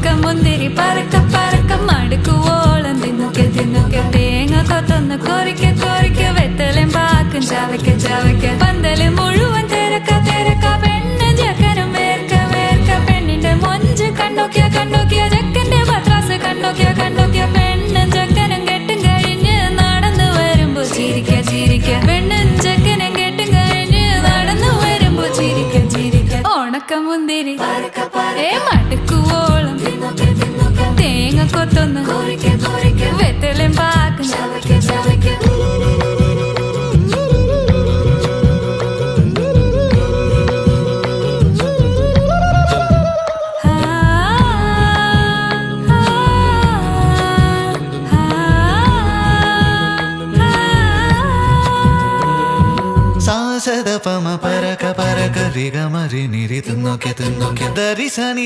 ഉണക്കമുന്തിരി പറക്ക പറക്ക മടുക്കുവോളം തിന്നൊക്കെ തിന്നൊക്കെ തേങ്ങ കൊത്തൊന്ന് കൊറിക്ക കൊറിക്ക വെത്തലും പാക്കും ചവയ്ക്ക ചവയ്ക്ക പന്തല് മുഴുവൻ തിരക്ക തിരക്ക പെണ്ണ് ചെക്കനും വേർക്ക വേർക്ക പെണ്ണിന്റെ മൊഞ്ച് കണ്ടോക്കിയ കണ്ടോക്കിയ ചെക്കന്റെ പത്രാസ് കണ്ടോക്കിയ കണ്ടോക്കിയ പെണ്ണും ചെക്കനും കെട്ടും കഴിഞ്ഞ് നടന്നു വരുമ്പോ ചിരിക്ക ചിരിക്ക പെണ്ണും ചെക്കനും കെട്ടും കഴിഞ്ഞ് നടന്നു വരുമ്പോ ചിരിക്ക ചിരിക്ക ഉണക്കമുന്തിരി മടുക്കുവോളം തേങ്ങ കൊത്തൊന്ന് വെത്തലും പാക്കും സാസദ പമ പരക പരക റിഗ മരി നിരി തിന്നോക്കെ തിന്നോക്കെ ദരി സനി